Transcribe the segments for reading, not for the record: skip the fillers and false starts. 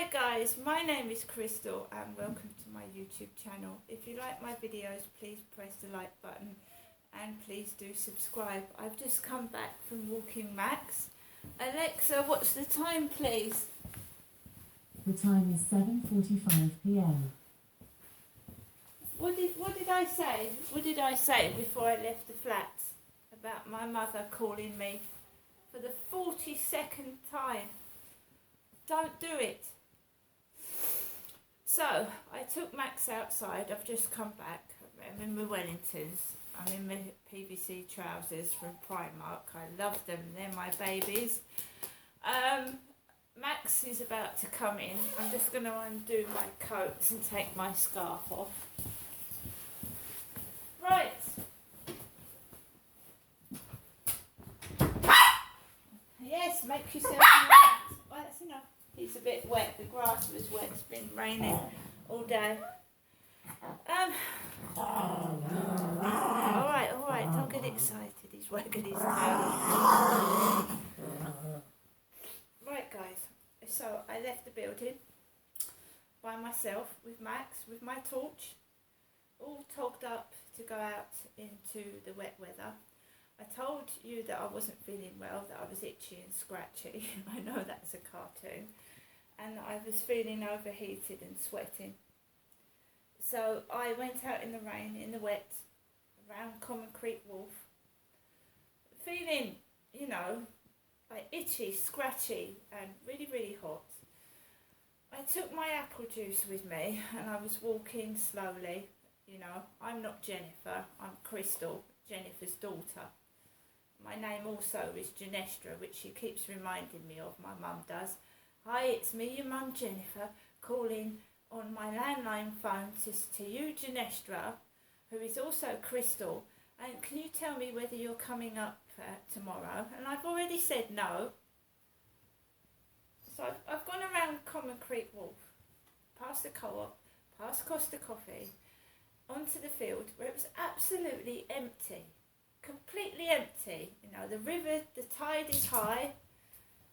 Hi guys, my name is Crystal and welcome to my YouTube channel. If you like my videos, please press the like button and please do subscribe. I've just come back from walking Max. Alexa, what's the time please? The time is 7:45 p.m. What did I say? What did I say before I left the flat about my mother calling me for the 42nd time? Don't do it. So, I took Max outside. I've just come back. I'm in my Wellingtons. I'm in my PVC trousers from Primark. I love them. They're my babies. Max is about to come in. I'm just going to undo my coats and take my scarf off. Right. Yes, make yourself relax. Well, that's enough. It's a bit wet. The grass was wet. It's been raining all day. All right. Don't get excited. He's wagging his tail. Right, guys. So I left the building by myself with Max, with my torch, all togged up to go out into the wet weather. I told you that I wasn't feeling well, that I was itchy and scratchy. I know that's a cartoon. And I was feeling overheated and sweating. So I went out in the rain, in the wet, around Common Creek Wharf, feeling, like itchy, scratchy and really, really hot. I took my apple juice with me and I was walking slowly. I'm not Jennifer, I'm Crystal, Jennifer's daughter. My name also is Genestra, which she keeps reminding me of, my mum does. Hi, it's me, your mum Jennifer, calling on my landline phone to you, Genestra, who is also Crystal. And can you tell me whether you're coming up tomorrow? And I've already said no. So I've gone around Common Creek Wharf, past the co-op, past Costa Coffee, onto the field where it was absolutely empty. Completely empty. The river, the tide is high,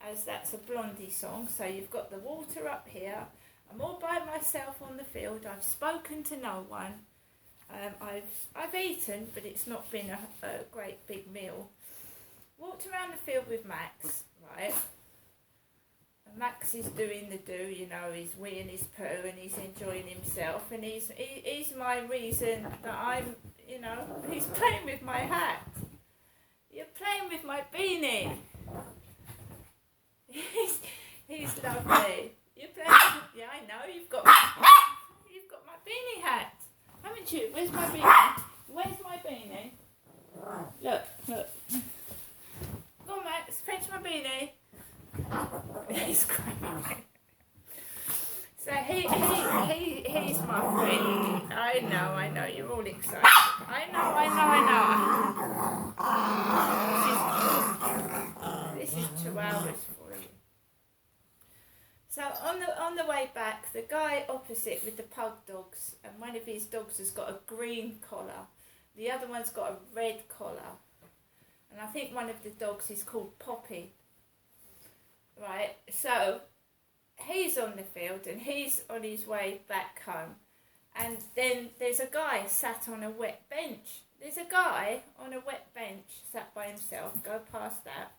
as that's a Blondie song, so you've got the water up here. I'm all by myself on the field. I've spoken to no one. I've eaten, but it's not been a great big meal. Walked around the field with Max, right? And Max is doing the do, he's weeing his poo and he's enjoying himself, and he's my reason that I'm, he's playing with my hat. You're playing with my beanie. He's lovely. You're playing with, yeah, I know, you've got my beanie hat, haven't you? Where's my beanie? Where's my beanie? Look. Go on, Max, fetch my beanie. He's crying. So he's my friend. I know, you're all excited. I know. This is 2 hours for you. So on the way back, the guy opposite with the pug dogs, and one of his dogs has got a green collar, the other one's got a red collar, and I think one of the dogs is called Poppy. Right, so he's on the field and he's on his way back home, and then there's a guy sat on a wet bench. There's a guy on a wet bench sat by himself. Go past that.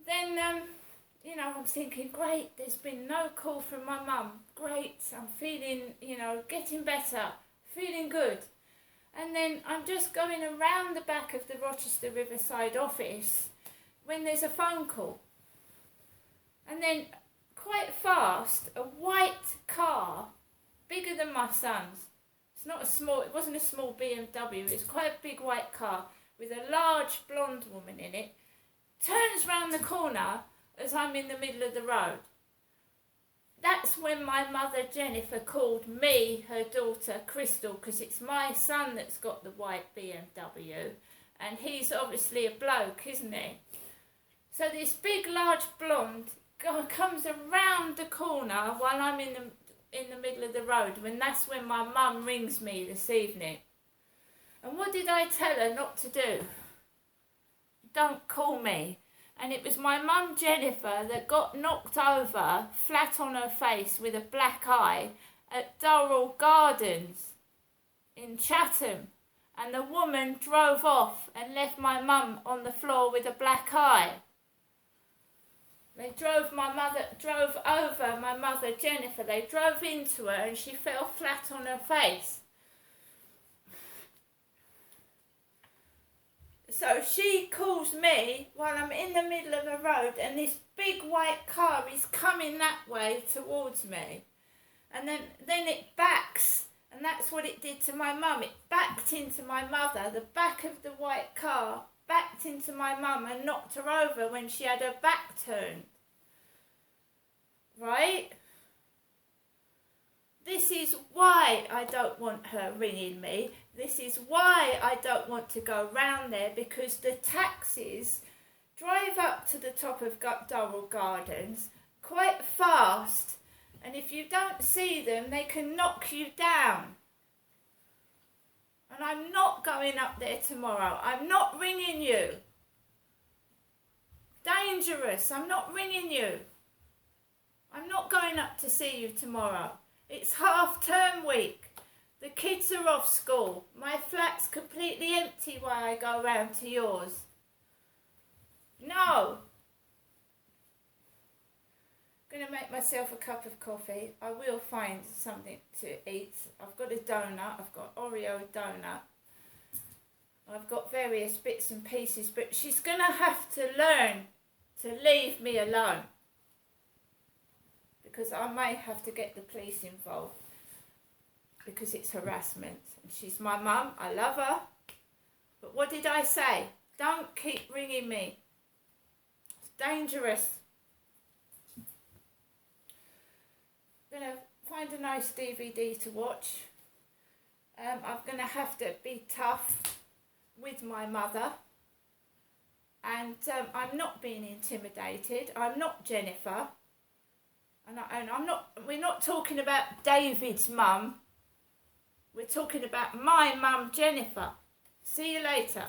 Then, I'm thinking, great, there's been no call from my mum. Great, I'm feeling, getting better, feeling good. And then I'm just going around the back of the Rochester Riverside office when there's a phone call. And then, quite fast, a white car, bigger than my son's. It wasn't a small BMW, it was quite a big white car with a large blonde woman in it, turns round the corner as I'm in the middle of the road. That's when my mother Jennifer called me, her daughter Crystal, because it's my son that's got the white BMW, and he's obviously a bloke, isn't he? So this big, large blonde comes around the corner while I'm in the middle of the road, that's when my mum rings me this evening. And what did I tell her not to do? Don't call me. And it was my mum Jennifer that got knocked over flat on her face with a black eye at Durrell Gardens in Chatham. And the woman drove off and left my mum on the floor with a black eye. They drove over my mother Jennifer. They drove into her and she fell flat on her face. So she calls me while I'm in the middle of a road and this big white car is coming that way towards me. And then it backs, and that's what it did to my mum. It backed into my mother. The back of the white car backed into my mum and knocked her over when she had her back turned. Right? This is why I don't want her ringing me. This is why I don't want to go round there, because the taxis drive up to the top of Durrell Gardens quite fast, and if you don't see them, they can knock you down. And I'm not going up there tomorrow. I'm not ringing you. Dangerous. I'm not ringing you. I'm not going up to see you tomorrow. It's half-term week. The kids are off school. My flat's completely empty while I go round to yours. No. I'm going to make myself a cup of coffee. I will find something to eat. I've got a donut. I've got Oreo donut. I've got various bits and pieces, but she's going to have to learn to leave me alone, because I may have to get the police involved, because it's harassment. And she's my mum, I love her. But what did I say? Don't keep ringing me. It's dangerous. I'm going to find a nice DVD to watch. I'm going to have to be tough with my mother. And I'm not being intimidated. I'm not Jennifer. And I'm not. We're not talking about David's mum. We're talking about my mum, Jennifer. See you later.